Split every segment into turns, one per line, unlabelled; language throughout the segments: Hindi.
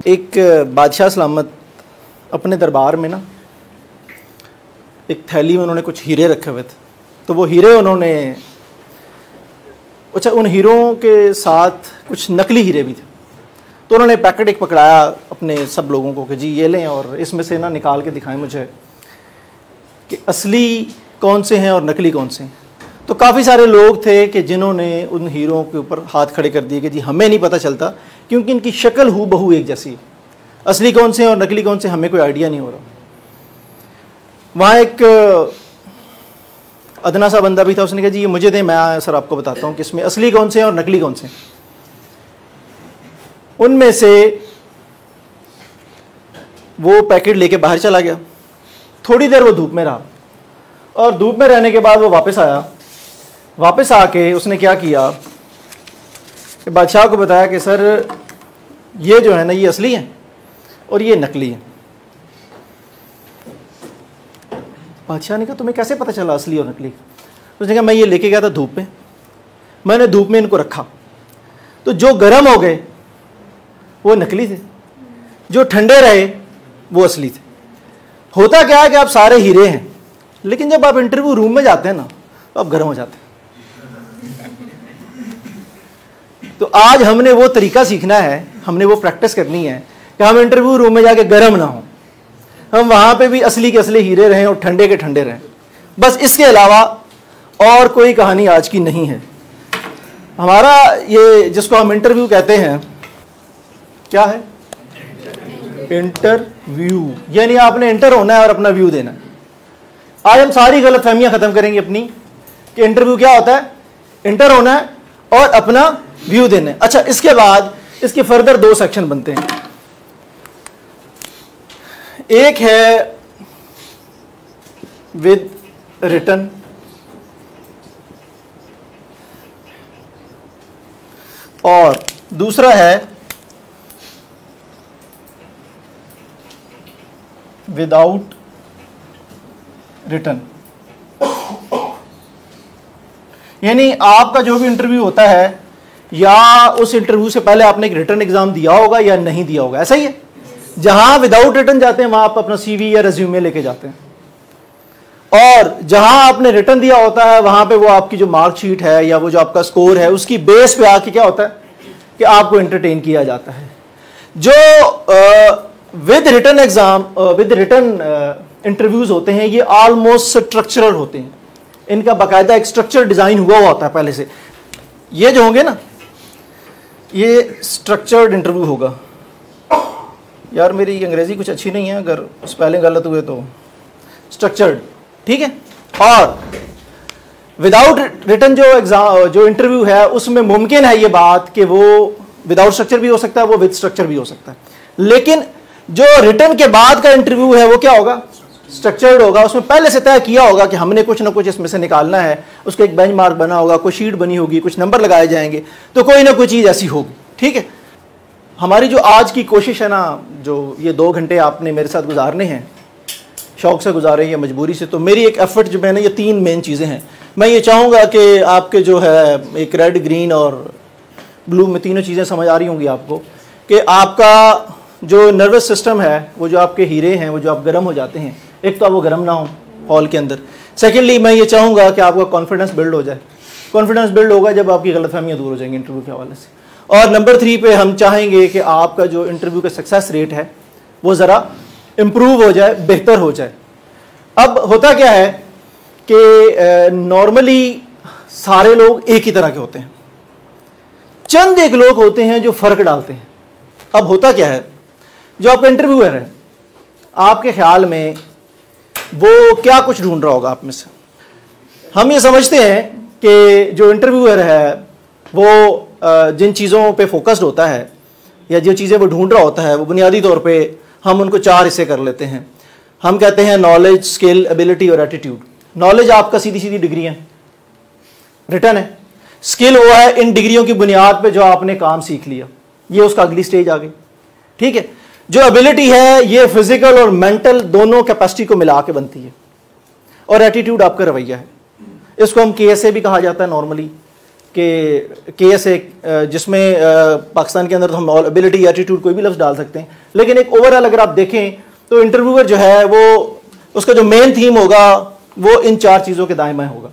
एक बादशाह सलामत अपने दरबार में ना एक थैली में उन्होंने कुछ हीरे रखे हुए थे। तो वो हीरे उन्होंने, अच्छा उन हीरों के साथ कुछ नकली हीरे भी थे। तो उन्होंने पैकेट एक पकड़ाया अपने सब लोगों को कि जी ये लें और इसमें से ना निकाल के दिखाएं मुझे कि असली कौन से हैं और नकली कौन से हैं। तो काफ़ी सारे लोग थे कि जिन्होंने उन हीरों के ऊपर हाथ खड़े कर दिए कि जी हमें नहीं पता चलता क्योंकि इनकी शक्ल हूबहू एक जैसी है, असली कौन से हैं और नकली कौन से हमें कोई आइडिया नहीं हो रहा। वहाँ एक अदना सा बंदा भी था, उसने कहा जी ये मुझे दें, मैं सर आपको बताता हूँ कि इसमें असली कौन से हैं और नकली कौन से हैं। उनमें से वो पैकेट लेके बाहर चला गया। थोड़ी देर वो धूप में रहा और धूप में रहने के बाद वो वापस आया। वापस आके उसने क्या किया कि बादशाह को बताया कि सर ये जो है ना ये असली है और ये नकली है। बादशाह ने कहा तुम्हें कैसे पता चला असली और नकली? उसने कहा मैं ये लेके गया था धूप में, मैंने धूप में इनको रखा तो जो गर्म हो गए वो नकली थे, जो ठंडे रहे वो असली थे। होता क्या है कि आप सारे हीरे हैं लेकिन जब आप इंटरव्यू रूम में जाते हैं ना तो आप गर्म हो जाते हैं। तो आज हमने वो तरीका सीखना है, हमने वो प्रैक्टिस करनी है कि हम इंटरव्यू रूम में जाके गर्म ना हो, हम वहां पे भी असली के असली हीरे रहें और ठंडे के ठंडे रहें। बस इसके अलावा और कोई कहानी आज की नहीं है। हमारा ये जिसको हम इंटरव्यू कहते हैं क्या है? इंटरव्यू, यानी आपने इंटर होना है और अपना व्यू देना है। आज हम सारी गलतफहमियां खत्म करेंगे अपनी कि इंटरव्यू क्या होता है, इंटर होना है और अपना व्यू देना है। अच्छा, इसके बाद इसके फर्दर दो सेक्शन बनते हैं। एक है विद रिटन और दूसरा है विदाउट रिटन। यानी आपका जो भी इंटरव्यू होता है या उस इंटरव्यू से पहले आपने एक रिटन एग्जाम दिया होगा या नहीं दिया होगा, ऐसा ही है। जहां विदाउट रिटन जाते हैं वहां आप अपना सीवी या रेज्यूमे लेके जाते हैं और जहां आपने रिटन दिया होता है वहां पे वो आपकी जो मार्कशीट है या वो जो आपका स्कोर है उसकी बेस पे आके क्या होता है कि आपको एंटरटेन किया जाता है। जो with written exam with written interviews होते हैं ये ऑलमोस्ट स्ट्रक्चरल होते हैं, इनका बाकायदा एक स्ट्रक्चर डिजाइन हुआ होता है पहले से। ये जो होंगे ना ये स्ट्रक्चर्ड इंटरव्यू होगा। यार मेरी अंग्रेजी कुछ अच्छी नहीं है, अगर स्पेलिंग गलत हुए तो स्ट्रक्चर्ड, ठीक है। और विदाउट रिटन जो एग्जाम जो इंटरव्यू है उसमें मुमकिन है ये बात कि वो विदाउट स्ट्रक्चर भी हो सकता है, वो विद स्ट्रक्चर भी हो सकता है। लेकिन जो रिटन के बाद का इंटरव्यू है वो क्या होगा? स्ट्रक्चर्ड होगा। उसमें पहले से तय किया होगा कि हमने कुछ ना कुछ इसमें से निकालना है, उसका एक बेंचमार्क बना होगा, कोई शीट बनी होगी, कुछ नंबर लगाए जाएंगे, तो कोई ना कोई चीज़ ऐसी होगी, ठीक है। हमारी जो आज की कोशिश है ना, जो ये 2 घंटे आपने मेरे साथ गुजारने हैं, शौक से गुजारे या मजबूरी से, तो मेरी एक एफर्ट जो है ना ये 3 मेन चीज़ें हैं। मैं ये चाहूँगा कि आपके जो है एक रेड, ग्रीन और ब्लू में तीनों चीज़ें समझ आ रही होंगी आपको कि आपका जो नर्वस सिस्टम है, वो जो आपके हीरे हैं, वो जो आप गर्म हो जाते हैं, एक तो आप वो गर्म ना हो हॉल के अंदर। सेकेंडली मैं ये चाहूँगा कि आपका कॉन्फिडेंस बिल्ड हो जाए। कॉन्फिडेंस बिल्ड होगा जब आपकी गलतफहमियाँ दूर हो जाएंगी इंटरव्यू के हवाले से। और नंबर 3 पे हम चाहेंगे कि आपका जो इंटरव्यू का सक्सेस रेट है वो ज़रा इम्प्रूव हो जाए, बेहतर हो जाए। अब होता क्या है कि नॉर्मली सारे लोग एक ही तरह के होते हैं, चंद एक लोग होते हैं जो फ़र्क डालते हैं। अब होता क्या है, जो आपका इंटरव्यूअर है आपके ख्याल में वो क्या कुछ ढूंढ रहा होगा आप में से। हम ये समझते हैं कि जो इंटरव्यूअर है वो जिन चीज़ों पे फोकस्ड होता है या जो चीज़ें वो ढूंढ रहा होता है वो बुनियादी तौर पे हम उनको 4 हिस्से कर लेते हैं। हम कहते हैं नॉलेज, स्किल, एबिलिटी और एटीट्यूड। नॉलेज आपका सीधी सीधी डिग्री है, रिटन है। स्किल वो है इन डिग्रियों की बुनियाद पे जो आपने काम सीख लिया, ये उसका अगली स्टेज आ गई, ठीक है। जो एबिलिटी है ये फिजिकल और मेंटल दोनों कैपेसिटी को मिला के बनती है। और एटीट्यूड आपका रवैया है, इसको हम केएसए भी कहा जाता है नॉर्मली, कि केस एक जिसमें पाकिस्तान के अंदर तो हम एबिलिटी एटीट्यूड कोई भी लफ्ज़ डाल सकते हैं, लेकिन एक ओवरऑल अगर आप देखें तो इंटरव्यूअर जो है वो उसका जो मेन थीम होगा वो इन 4 चीज़ों के दाएं बाएं होगा,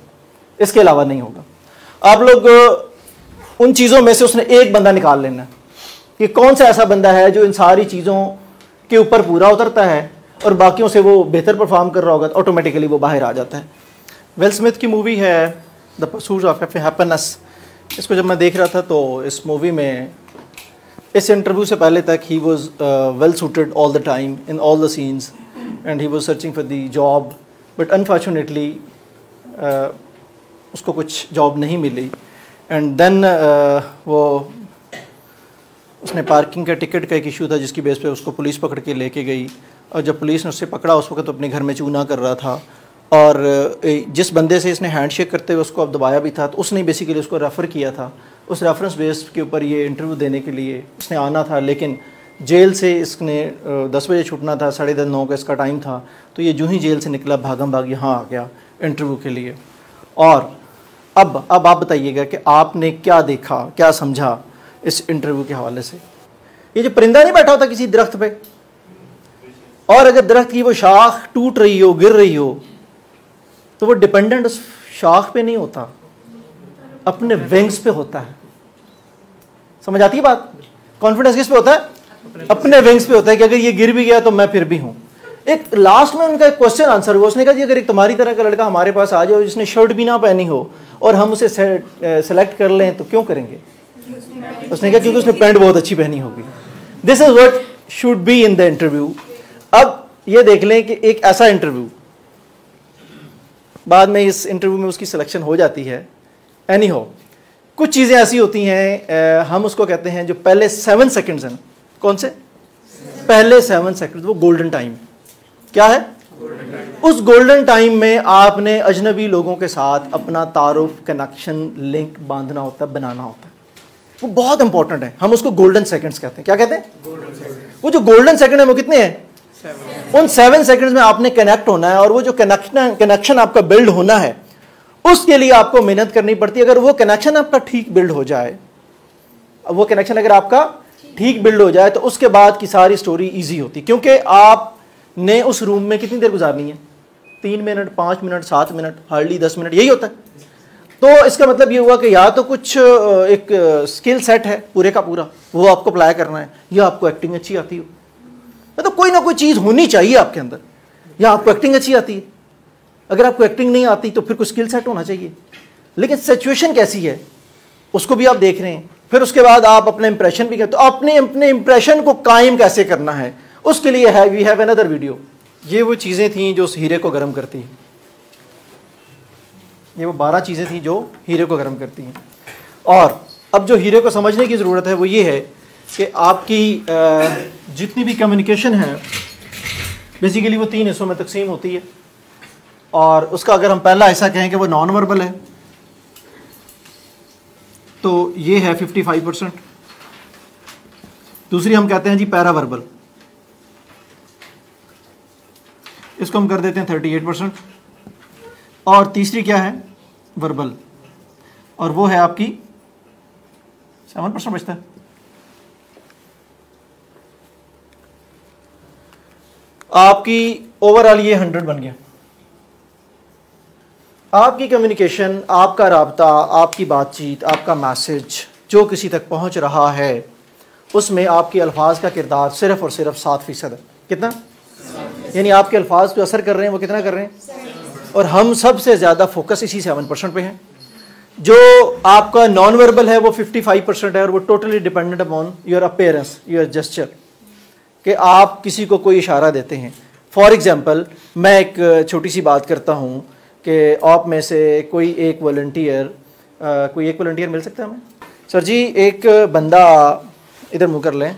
इसके अलावा नहीं होगा। आप लोग उन चीज़ों में से उसने एक बंदा निकाल लेना कि कौन सा ऐसा बंदा है जो इन सारी चीज़ों के ऊपर पूरा उतरता है और बाकियों से वो बेहतर परफॉर्म कर रहा होगा, तो ऑटोमेटिकली वो बाहर आ जाता है। विल स्मिथ की मूवी है द परसूट ऑफ हैप्पीनेस। इसको जब मैं देख रहा था तो इस मूवी में इस इंटरव्यू से पहले तक he was well suited all the time in all the scenes and he was searching for the job, but unfortunately उसको कुछ जॉब नहीं मिली। एंड देन वो उसने पार्किंग का टिकट का एक इशू था जिसकी बेस पे उसको पुलिस पकड़ के लेके गई, और जब पुलिस ने उससे पकड़ा उस वक्त तो अपने घर में चूना कर रहा था, और जिस बंदे से इसने हैंडशेक करते हुए उसको अब दबाया भी था तो उसने बेसिकली उसको रेफ़र किया था। उस रेफरेंस बेस के ऊपर ये इंटरव्यू देने के लिए उसने आना था, लेकिन जेल से इसने 10 बजे छूटना था, 10:30 9 का इसका टाइम था, तो ये जो ही जेल से निकला भागम भाग यहाँ आ गया इंटरव्यू के लिए। और अब आप बताइएगा कि आपने क्या देखा, क्या समझा इस इंटरव्यू के हवाले से। ये जो परिंदा नहीं बैठा होता किसी दरख्त पे, और अगर दरख्त की वो शाख टूट रही हो, गिर रही हो, तो वो डिपेंडेंट उस शाख पे नहीं होता, अपने विंग्स पे होता है। समझ आती है बात? कॉन्फिडेंस किस पे होता है? अपने विंग्स पे होता है कि अगर ये गिर भी गया तो मैं फिर भी हूं। एक लास्ट में उनका एक क्वेश्चन आंसर हुआ, उसने कहा जी अगर एक तुम्हारी तरह का लड़का हमारे पास आ जाए जिसने शर्ट भी ना पहनी हो और हम उसे सेलेक्ट कर लें तो क्यों करेंगे? उसने कहा क्योंकि उसने पैंट बहुत अच्छी पहनी होगी। This is what should be in the interview. अब ये देख लें कि एक ऐसा इंटरव्यू, बाद में इस इंटरव्यू में उसकी सिलेक्शन हो जाती है। एनीहो, कुछ चीज़ें ऐसी होती हैं, हम उसको कहते हैं जो पहले 7 सेकंड्स हैं। कौन से? पहले 7 सेकंड्स, वो गोल्डन टाइम। क्या है? उस गोल्डन टाइम में आपने अजनबी लोगों के साथ अपना तारुफ, कनेक्शन, लिंक बांधना होता है, बनाना होता है। वो बहुत इंपॉर्टेंट है, हम उसको गोल्डन सेकंड्स कहते हैं। क्या कहते हैं? वो जो गोल्डन सेकंड है वो कितने हैं? उन 7 सेकंड्स में आपने कनेक्ट होना है, और वो जो कनेक्शन आपका बिल्ड होना है उसके लिए आपको मेहनत करनी पड़ती है। अगर वो कनेक्शन आपका ठीक बिल्ड हो जाए, वो कनेक्शन अगर आपका ठीक बिल्ड हो जाए तो उसके बाद की सारी स्टोरी इजी होती, क्योंकि आपने उस रूम में कितनी देर गुजारनी है? 3 minute, 5 minute, 7 minute, hardly 10 minute, यही होता है। तो इसका मतलब ये हुआ कि या तो कुछ एक स्किल सेट है पूरे का पूरा, वो आपको अप्लाई करना है, या आपको एक्टिंग अच्छी आती हो। मतलब कोई ना कोई चीज़ होनी चाहिए आपके अंदर, या आपको एक्टिंग अच्छी आती है। अगर आपको एक्टिंग नहीं आती तो फिर कुछ स्किल सेट होना चाहिए। लेकिन सिचुएशन कैसी है उसको भी आप देख रहे हैं। फिर उसके बाद आप अपने इंप्रेशन भी करते, तो अपने इंप्रेशन को कायम कैसे करना है उसके लिए है वी हैव अनदर वीडियो। ये वो चीज़ें थी जो उस हीरे को गर्म करती हैं। ये वो 12 चीज़ें थी जो हीरे को गर्म करती हैं। और अब जो हीरे को समझने की ज़रूरत है वो ये है कि आपकी जितनी भी कम्युनिकेशन है बेसिकली वो 3 हिस्सों में तकसीम होती है। और उसका अगर हम पहला हिस्सा कहें कि वो नॉन वर्बल है तो ये है 55%। दूसरी हम कहते हैं जी पैरा वर्बल, इसको हम कर देते हैं 38%। और तीसरी क्या है? वर्बल, और वो है आपकी 7% बचता है। आपकी ओवरऑल ये 100 बन गया। आपकी कम्युनिकेशन, आपका राब्ता, आपकी बातचीत, आपका मैसेज जो किसी तक पहुंच रहा है उसमें आपके अल्फाज का किरदार सिर्फ और सिर्फ 7% है। कितना? यानी आपके अल्फाज जो असर कर रहे हैं वो कितना कर रहे हैं? और हम सबसे ज़्यादा फोकस इसी 7% पे है। जो आपका नॉन वर्बल है वो 55% है, और वो totally dependent upon your appearance, your gesture, कि आप किसी को कोई इशारा देते हैं। फॉर एग्जांपल, मैं एक छोटी सी बात करता हूँ कि आप में से कोई एक वॉलंटियर मिल सकता है हमें? सर जी, एक बंदा इधर मुँह कर लें,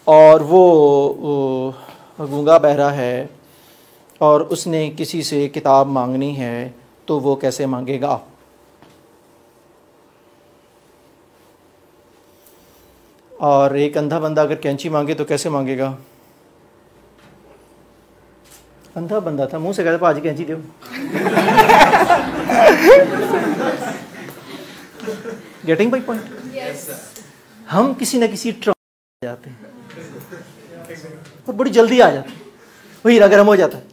और वो गूंगा बहरा है और उसने किसी से किताब मांगनी है, तो वो कैसे मांगेगा? और एक अंधा बंदा अगर कैंची मांगे तो कैसे मांगेगा? अंधा बंदा था, मुंह से कहता भाजी कैंची दो। Getting my point? हम किसी न किसी ट्रॉमा जाते हैं और बड़ी जल्दी आ जाते हैं, वो हीरा गर्म हो जाता है।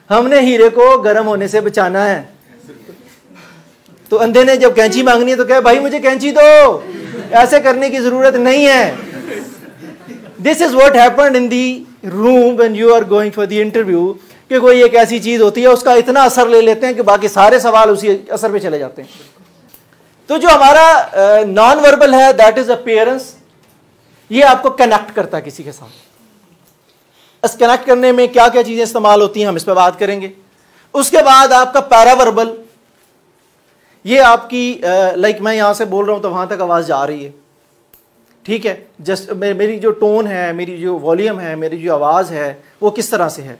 हमने हीरे को गर्म होने से बचाना है। तो अंधे ने जब कैंची मांगनी है तो कहे भाई मुझे कैंची दो, ऐसे करने की जरूरत नहीं है। This is what happened in the room when you are going for the interview, कि कोई एक ऐसी चीज होती है उसका इतना असर ले लेते हैं कि बाकी सारे सवाल उसी असर पे चले जाते हैं। तो जो हमारा नॉन वर्बल है दैट इज अपीयरेंस, ये आपको कनेक्ट करता है किसी के साथ। इस कनेक्ट करने में क्या क्या चीजें इस्तेमाल होती हैं हम इस पर बात करेंगे। उसके बाद आपका पैरावर्बल, ये आपकी लाइक मैं यहां से बोल रहा हूं तो वहां तक आवाज जा रही है, ठीक है। जस्ट मेरी जो टोन है, मेरी जो वॉल्यूम है, मेरी जो आवाज़ है वो किस तरह से है,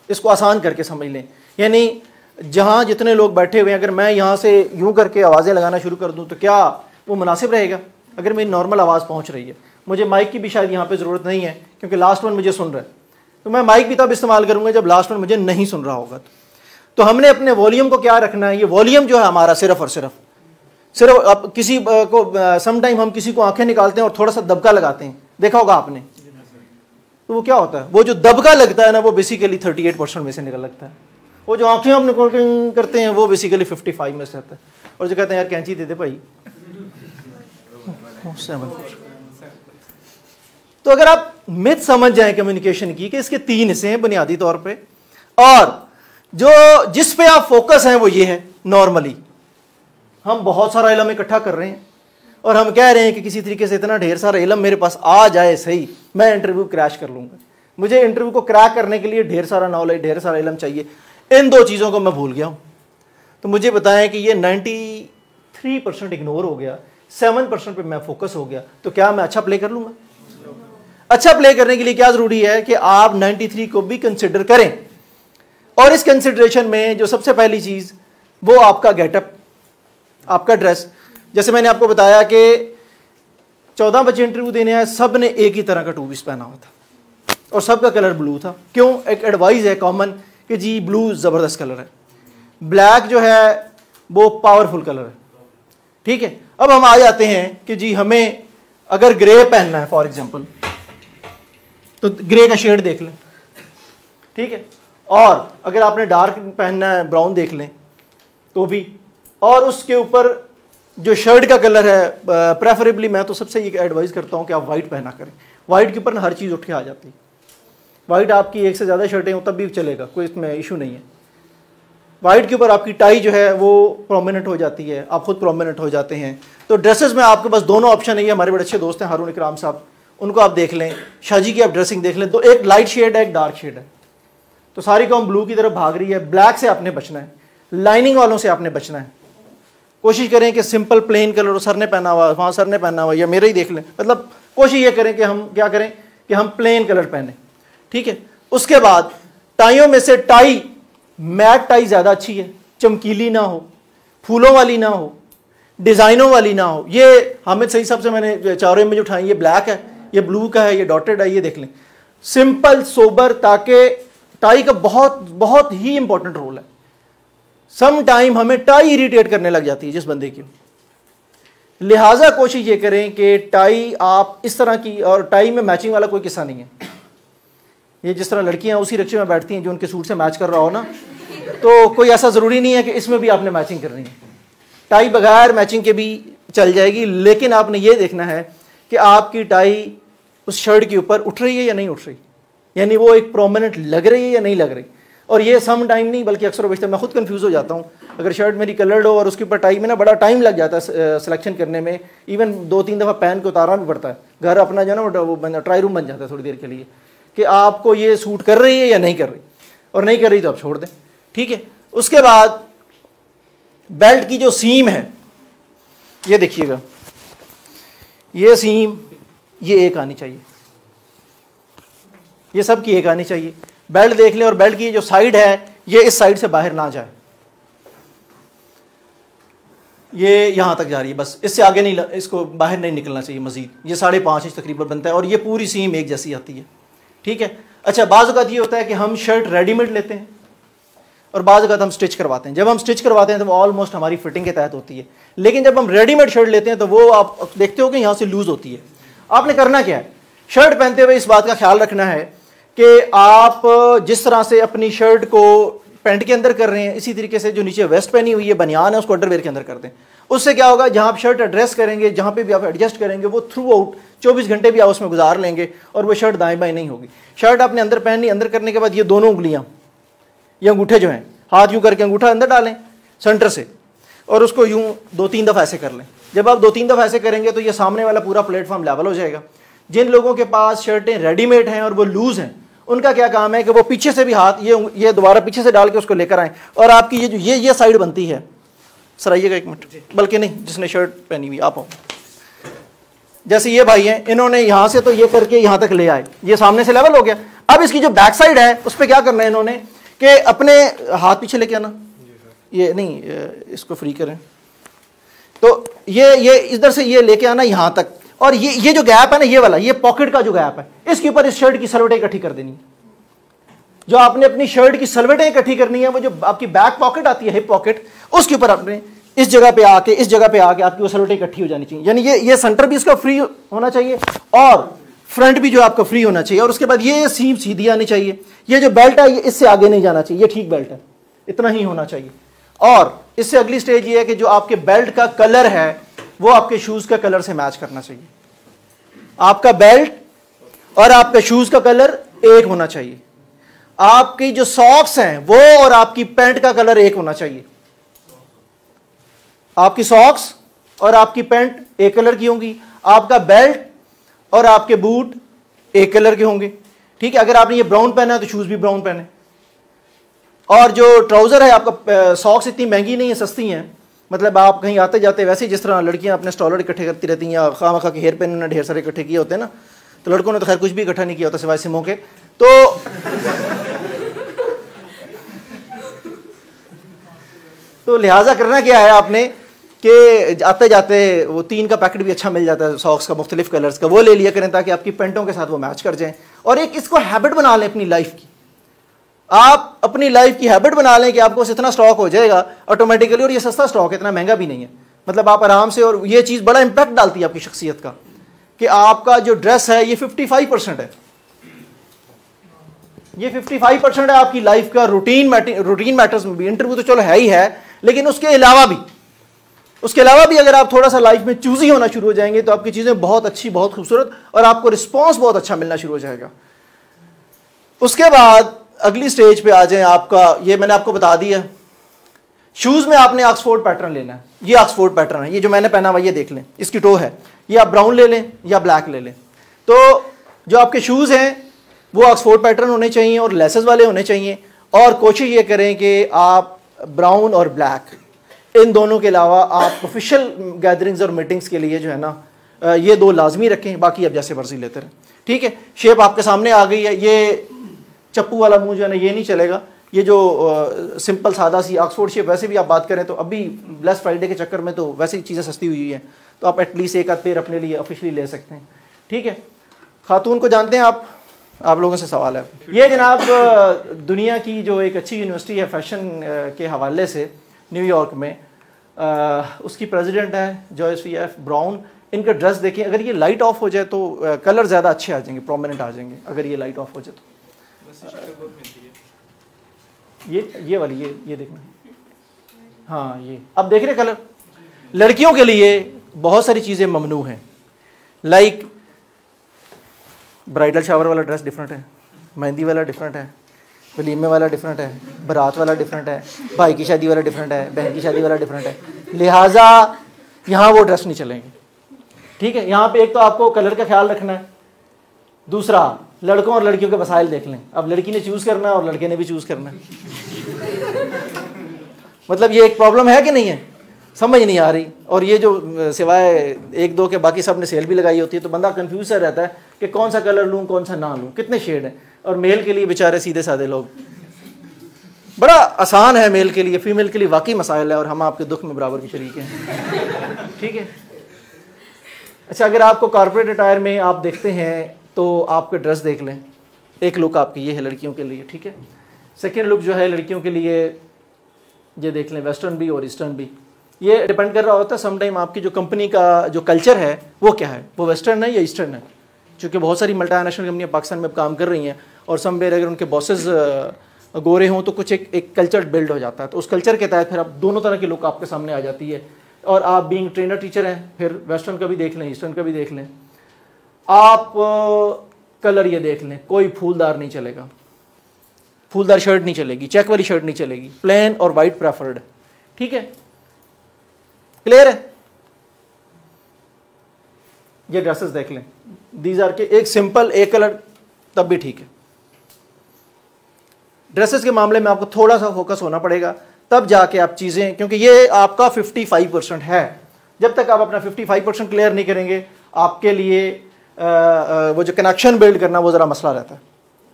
इसको आसान करके समझ लें। यानी जहाँ जितने लोग बैठे हुए हैं, अगर मैं यहाँ से यूँ करके आवाज़ें लगाना शुरू कर दूँ तो क्या वो मुनासिब रहेगा? अगर मेरी नॉर्मल आवाज़ पहुँच रही है, मुझे माइक की भी शायद यहाँ पे ज़रूरत नहीं है क्योंकि लास्ट वन मुझे सुन रहा है, तो मैं माइक भी तब इस्तेमाल करूँगा जब लास्ट वन मुझे नहीं सुन रहा होगा। तो हमने अपने वॉल्यूम को क्या रखना है, ये वॉल्यूम जो है हमारा सिर्फ और सिर्फ अब किसी को समटाइम हम किसी को आंखें निकालते हैं और थोड़ा सा दबका लगाते हैं, देखा होगा आपने, तो वो क्या होता है, वो जो दबका लगता है ना वो बेसिकली 38% में से निकल लगता है। वो जो आंखें हम निकल करते हैं वो बेसिकली 55 में से आता है। और जो कहते हैं यार कैंची दे दे भाई, तो अगर आप मिथ समझ जाएं कम्युनिकेशन की कि इसके 3 हिस्से हैं बुनियादी तौर पे, और जो जिस पे आप फोकस हैं वो ये है, नॉर्मली हम बहुत सारा इल्म इकट्ठा कर रहे हैं और हम कह रहे हैं कि किसी तरीके से इतना ढेर सारा इल्म मेरे पास आ जाए सही, मैं इंटरव्यू क्रैश कर लूँगा। मुझे इंटरव्यू को क्रैक करने के लिए ढेर सारा नॉलेज, ढेर सारा इल्म चाहिए। इन 2 चीज़ों को मैं भूल गया हूँ। तो मुझे बताएं कि ये 93% इग्नोर हो गया, 7% पे मैं फोकस हो गया, तो क्या मैं अच्छा प्ले कर लूँगा? अच्छा प्ले करने के लिए क्या ज़रूरी है कि आप 93 को भी कंसिडर करें। और इस कंसिडरेशन में जो सबसे पहली चीज़ वो आपका गेटअप, आपका ड्रेस। जैसे मैंने आपको बताया कि 14 बच्चे इंटरव्यू देने आए, सब ने एक ही तरह का 2 पीस पहना हुआ था और सबका कलर ब्लू था। क्यों? एक एडवाइस है कॉमन कि जी ब्लू ज़बरदस्त कलर है, ब्लैक जो है वो पावरफुल कलर है, ठीक है। अब हम आ जाते हैं कि जी हमें अगर ग्रे पहनना है फॉर एग्जांपल, तो ग्रे का शेड देख लें, ठीक है। और अगर आपने डार्क पहनना है, ब्राउन देख लें तो भी। और उसके ऊपर जो शर्ट का कलर है, प्रेफरेबली मैं तो सबसे ये एडवाइस करता हूँ कि आप वाइट पहना करें। वाइट के ऊपर हर चीज़ उठ के आ जाती है। वाइट आपकी एक से ज़्यादा शर्टें हो तब भी चलेगा, कोई इसमें इशू नहीं है। वाइट के ऊपर आपकी टाई जो है वो प्रोमिनेंट हो जाती है, आप खुद प्रोमिनेंट हो जाते हैं। तो ड्रेसेस में आपके पास दोनों ऑप्शन है। हमारे बड़े अच्छे दोस्त हैं हारून इकराम साहब, उनको आप देख लें, शाजी की आप ड्रेसिंग देख लें, तो एक लाइट शेड है, एक डार्क शेड है। तो सारी कौम ब्लू की तरफ भाग रही है। ब्लैक से आपने बचना है, लाइनिंग वालों से आपने बचना है। कोशिश करें कि सिंपल प्लेन कलर, सर ने पहना हुआ, वहाँ सर ने पहना हुआ, या मेरे ही देख लें, मतलब कोशिश ये करें कि हम क्या करें कि हम प्लेन कलर पहने, ठीक है। उसके बाद टाइयों में से टाई, मैट टाई ज़्यादा अच्छी है, चमकीली ना हो, फूलों वाली ना हो, डिज़ाइनों वाली ना हो। ये हामिद सही साहब से मैंने चारों में जो उठाई, ये ब्लैक है, ये ब्लू का है, ये डॉटेड है, ये देख लें, सिंपल सोबर, ताकि टाई का बहुत बहुत ही इंपॉर्टेंट रोल है। सम टाइम हमें टाई इरिटेट करने लग जाती है जिस बंदे की, लिहाजा कोशिश ये करें कि टाई आप इस तरह की, और टाई में मैचिंग वाला कोई किस्सा नहीं है। ये जिस तरह लड़कियां उसी रिक्शे में बैठती हैं जो उनके सूट से मैच कर रहा हो ना, तो कोई ऐसा ज़रूरी नहीं है कि इसमें भी आपने मैचिंग करनी है। टाई बगैर मैचिंग के भी चल जाएगी, लेकिन आपने ये देखना है कि आपकी टाई उस शर्ट के ऊपर उठ रही है या नहीं उठ रही, यानी वो एक प्रोमिनेंट लग रही है या नहीं लग रही। और ये सम टाइम नहीं बल्कि अक्सर बेशतर मैं खुद कंफ्यूज हो जाता हूँ। अगर शर्ट मेरी कलर्ड हो और उसके ऊपर टाई में ना बड़ा टाइम लग जाता है सिलेक्शन करने में, इवन 2-3 दफ़ा पहन के उतारना भी पड़ता है। घर अपना जो है ना वो ट्राई रूम बन जाता है थोड़ी देर के लिए कि आपको ये सूट कर रही है या नहीं कर रही, और नहीं कर रही तो आप छोड़ दें, ठीक है। उसके बाद बेल्ट की जो सीम है, ये देखिएगा, ये सीम ये एक आनी चाहिए, ये सब की एक आनी चाहिए। बेल्ट देख लें, और बेल्ट की जो साइड है ये इस साइड से बाहर ना जाए, ये यहाँ तक जा रही है बस, इससे आगे नहीं, इसको बाहर नहीं निकलना चाहिए मजीद। ये 5.5 इंच तकरीबन बनता है और ये पूरी सीम एक जैसी आती है, ठीक है। अच्छा, बाज़ औक़ात ये होता है कि हम शर्ट रेडीमेड लेते हैं और बाज़ अगर हम स्टिच करवाते हैं। जब हम स्टिच करवाते हैं तो वो ऑलमोस्ट हमारी फिटिंग के तहत होती है, लेकिन जब हम रेडीमेड शर्ट लेते हैं तो वो आप देखते हो कि यहाँ से लूज़ होती है। आपने करना क्या है, शर्ट पहनते हुए इस बात का ख्याल रखना है कि आप जिस तरह से अपनी शर्ट को पैंट के अंदर कर रहे हैं, इसी तरीके से जो नीचे वेस्ट पहनी हुई है, बनियान है, उसको अंडरवेयर के अंदर कर दें। उससे क्या होगा, जहाँ आप शर्ट एड्रेस करेंगे, जहाँ पे भी आप एडजस्ट करेंगे, वो थ्रू आउट 24 घंटे भी आप उसमें गुजार लेंगे और वो शर्ट दाएं बाएं नहीं होगी। शर्ट आपने अंदर पहननी, अंदर करने के बाद ये दोनों उंगलियाँ, ये अंगूठे जो हैं, हाथ यूँ करके अंगूठा अंदर डालें सेंटर से और उसको यूँ 2-3 दफ़ा ऐसे कर लें। जब आप 2-3 दफ़ा ऐसे करेंगे तो ये सामने वाला पूरा प्लेटफॉर्म लेवल हो जाएगा। जिन लोगों के पास शर्टें रेडीमेड हैं और वो लूज़ हैं, उनका क्या काम है कि वो पीछे से भी हाथ ये दोबारा पीछे से डाल के उसको लेकर आएँ और आपकी ये जो ये साइड बनती है, सर आइएगा एक मिनट, बल्कि नहीं, जिसने शर्ट पहनी हुई आप हो, जैसे ये भाई हैं, इन्होंने यहाँ से तो ये करके यहाँ तक ले आए, ये सामने से लेवल हो गया। अब इसकी जो बैक साइड है उस पर क्या करना है इन्होंने कि अपने हाथ पीछे लेके आना, ये नहीं, इसको फ्री करें, तो ये इधर से ये लेके आना यहाँ तक, और ये जो गैप है ना, ये वाला, ये पॉकेट का जो गैप है, इसके ऊपर इस शर्ट की सलवटें इकट्ठी कर देनी। जो आपने अपनी शर्ट की सलवटें इकट्ठी करनी है, वो जो आपकी बैक पॉकेट आती है, हिप पॉकेट, उसके ऊपर आपने इस जगह पे आके आपकी वो सलवटें इकट्ठी हो जानी चाहिए। यानी ये सेंटर भी इसका फ्री होना चाहिए और फ्रंट भी जो आपका फ्री होना चाहिए, और उसके बाद ये सीम सीधी आनी चाहिए। ये जो बेल्ट है ये इससे आगे नहीं जाना चाहिए, ये ठीक बेल्ट है, इतना ही होना चाहिए। और इससे अगली स्टेज ये है कि जो आपके बेल्ट का कलर है वो आपके शूज का कलर से मैच करना चाहिए। आपका बेल्ट और आपके शूज का कलर एक होना चाहिए। आपकी जो सॉक्स हैं वो और आपकी पैंट का कलर एक होना चाहिए। आपकी सॉक्स और आपकी पैंट एक कलर की होंगी, आपका बेल्ट और आपके बूट एक कलर के होंगे, ठीक है। अगर आपने ये ब्राउन पहना है तो शूज भी ब्राउन पहने। और जो ट्राउजर है आपका, सॉक्स इतनी महंगी नहीं है, सस्ती हैं, मतलब आप कहीं आते जाते वैसे जिस तरह लड़कियां अपने स्टॉलर इकट्ठे करती रहती हैं या खामखा के हेयर पेन उन्होंने ढेर सारे इकट्ठे किए होते हैं ना, तो लड़कों ने तो खैर कुछ भी इकट्ठा नहीं किया होता सिवाय सिमों के। तो लिहाजा करना क्या है आपने कि आते जाते वो 3 का पैकेट भी अच्छा मिल जाता है सॉक्स का, मुख्तलिफ कलर्स का, वो ले लिया करें ताकि आपकी पेंटों के साथ वो मैच कर जाएं। और एक इसको हैबिट बना लें अपनी लाइफ की, आप अपनी लाइफ की हैबिट बना लें कि आपको इतना स्टॉक हो जाएगा ऑटोमेटिकली, और ये सस्ता स्टॉक है, इतना महंगा भी नहीं है, मतलब आप आराम से। और ये चीज़ बड़ा इंपैक्ट डालती है आपकी शख्सियत का कि आपका जो ड्रेस है ये 55% है, ये 55% है आपकी लाइफ का। रूटीन मैटर्स में भी, इंटरव्यू तो चलो है ही है, लेकिन उसके अलावा भी अगर आप थोड़ा सा लाइफ में चूजी होना शुरू हो जाएंगे तो आपकी चीज़ें बहुत अच्छी, बहुत खूबसूरत, और आपको रिस्पॉन्स बहुत अच्छा मिलना शुरू हो जाएगा। उसके बाद अगली स्टेज पे आ जाएं। आपका ये मैंने आपको बता दिया, शूज़ में आपने ऑक्सफोर्ड पैटर्न लेना है। ये ऑक्सफोर्ड पैटर्न है, ये जो मैंने पहना हुआ ये देख लें, इसकी टो है, ये आप ब्राउन ले लें या ब्लैक ले लें। तो जो आपके शूज़ हैं वो ऑक्सफोर्ड पैटर्न होने चाहिए और लेसेस वाले होने चाहिए, और कोशिश ये करें कि आप ब्राउन और ब्लैक, इन दोनों के अलावा आप ऑफिशियल गैदरिंग्स और मीटिंग्स के लिए जो है ना ये 2 लाजमी रखें, बाकी आप जैसे मर्जी लेते रहें, ठीक है। शेप आपके सामने आ गई है, ये चप्पू वाला मुंह जो है ना ये नहीं चलेगा, ये जो सिंपल सादा सी ऑक्सफोर्ड शेप, वैसे भी आप बात करें तो अभी ब्लैक फ्राइडे के चक्कर में तो वैसे ही चीज़ें सस्ती हुई हैं, तो आप एटलीस्ट एक आध पेयर अपने लिए ऑफिशियली ले सकते हैं, ठीक है। खातून को जानते हैं आप लोगों से सवाल है। ये जनाब दुनिया की जो एक अच्छी यूनिवर्सिटी है फैशन के हवाले से न्यूयॉर्क में, उसकी प्रेसिडेंट है जॉयस V.F. ब्राउन। इनका ड्रेस देखिए, अगर ये लाइट ऑफ हो जाए तो कलर ज़्यादा अच्छे आ जाएंगे, प्रोमिनेंट आ जाएंगे अगर ये लाइट ऑफ हो जाए तो। ये वाली ये देखना, हाँ ये अब देख रहे कलर। लड़कियों के लिए बहुत सारी चीज़ें ममनू हैं, लाइक ब्राइडल शावर वाला ड्रेस डिफरेंट है, मेहंदी वाला डिफरेंट है, वलीमे वाला डिफरेंट है, बारात वाला डिफरेंट है, भाई की शादी वाला डिफरेंट है, बहन की शादी वाला डिफरेंट है, लिहाजा यहाँ वो ड्रेस नहीं चलेंगे, ठीक है। यहाँ पे एक तो आपको कलर का ख्याल रखना है, दूसरा लड़कों और लड़कियों के वसाइल देख लें। अब लड़की ने चूज़ करना है और लड़के ने भी चूज़ करना है, मतलब ये एक प्रॉब्लम है कि नहीं है, समझ नहीं आ रही। और ये जो सिवाय 1-2 के बाकी सब ने सेल भी लगाई होती है, तो बंदा कंफ्यूज सा रहता है कि कौन सा कलर लूँ कौन सा ना लूँ, कितने शेड हैं। और मेल के लिए बेचारे सीधे साधे लोग, बड़ा आसान है मेल के लिए, फीमेल के लिए वाकई मसाइल है, और हम आपके दुख में बराबर के शरीक हैं, ठीक है। अच्छा, अगर आपको कॉर्पोरेट अटायर में आप देखते हैं तो आपके ड्रेस देख लें, एक लुक आपकी ये है लड़कियों के लिए, ठीक है। सेकेंड लुक जो है लड़कियों के लिए ये देख लें, वेस्टर्न भी और ईस्टर्न भी। ये डिपेंड कर रहा होता है समटाइम आपकी जो कंपनी का जो कल्चर है वो क्या है, वो वेस्टर्न है या ईस्टर्न है। चूँकि बहुत सारी मल्टीनेशनल कंपनियाँ पाकिस्तान में काम कर रही हैं और समवेयर अगर उनके बॉसेस गोरे हों तो कुछ एक कल्चर बिल्ड हो जाता है, तो उस कल्चर के तहत फिर आप दोनों तरह की लुक आपके सामने आ जाती है। और आप बीइंग ट्रेनर टीचर हैं, फिर वेस्टर्न का भी देख लें, ईस्टर्न का भी देख लें। आप कलर ये देख लें, कोई फूलदार नहीं चलेगा, फूलदार शर्ट नहीं चलेगी, चेक वाली शर्ट नहीं चलेगी, प्लेन और वाइट प्रेफर्ड। ठीक है, क्लियर है। ये ड्रेसेस देख लें, दीज आर के एक सिंपल एक कलर तब भी ठीक है। ड्रेसेस के मामले में आपको थोड़ा सा फोकस होना पड़ेगा, तब जाके आप चीज़ें, क्योंकि ये आपका 55% है। जब तक आप अपना 55% क्लियर नहीं करेंगे, आपके लिए वो जो कनेक्शन बिल्ड करना वो ज़रा मसला रहता है।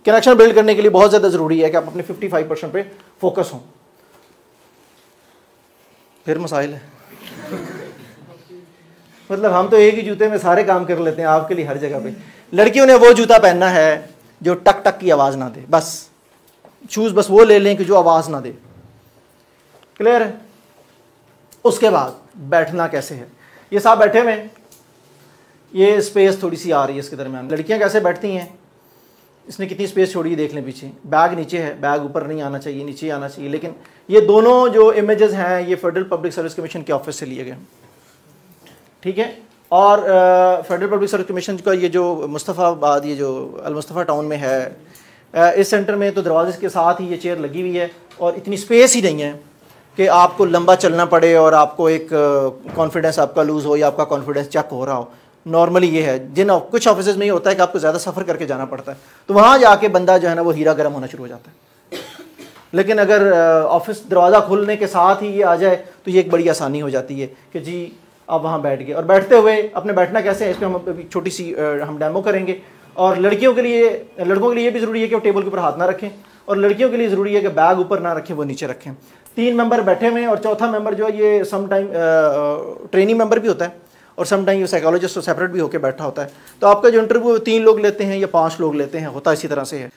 कनेक्शन बिल्ड करने के लिए बहुत ज़्यादा ज़रूरी है कि आप अपने 55% पे फोकस हों। फिर मसाइल है मतलब हम तो एक ही जूते में सारे काम कर लेते हैं, आपके लिए हर जगह पे। लड़कियों ने वो जूता पहनना है जो टक टक की आवाज़ ना दे, बस शूज़ बस वो ले लें कि जो आवाज़ ना दे। क्लियर है। उसके बाद बैठना कैसे है, ये साहब बैठे हुए, ये स्पेस थोड़ी सी आ रही है इसके दरमियान। लड़कियां कैसे बैठती हैं, इसने कितनी स्पेस छोड़ी है देख लें। पीछे बैग नीचे है, बैग ऊपर नहीं आना चाहिए, नीचे आना चाहिए। लेकिन ये दोनों जो इमेजेस हैं ये फेडरल पब्लिक सर्विस कमीशन के ऑफिस से लिए गए, ठीक है। और फेडरल पब्लिक सर्विस कमीशन का ये जो मुस्तफ़ाबाद, ये जो अलमुस्तफ़ा टाउन में है, इस सेंटर में तो दरवाजे के साथ ही ये चेयर लगी हुई है और इतनी स्पेस ही नहीं है कि आपको लंबा चलना पड़े और आपको एक कॉन्फिडेंस आपका लूज़ हो या आपका कॉन्फिडेंस चेक हो रहा हो। नॉर्मली ये है, कुछ ऑफिस में ये होता है कि आपको ज़्यादा सफ़र करके जाना पड़ता है, तो वहाँ जाके बंदा जो है ना वो हीरा गर्म होना शुरू हो जाता है। लेकिन अगर ऑफिस दरवाज़ा खुलने के साथ ही ये आ जाए तो ये एक बड़ी आसानी हो जाती है कि जी आप वहाँ बैठ गए। और बैठते हुए अपने बैठना कैसे है, इस पर हम छोटी सी हम डेमो करेंगे। और लड़कियों के लिए, लड़कों के लिए ये भी ज़रूरी है कि वो टेबल के ऊपर हाथ ना रखें, और लड़कियों के लिए ज़रूरी है कि बैग ऊपर ना रखें, वो नीचे रखें। 3 मेंबर बैठे हुए हैं और चौथा मेंबर जो है ये सम टाइम ट्रेनिंग मेंबर भी होता है और सम टाइम ये साइकोलॉजिस्ट और सेपरेट भी होकर बैठा होता है। तो आपका जो इंटरव्यू 3 लोग लेते हैं या 5 लोग लेते हैं, होता इसी तरह से है।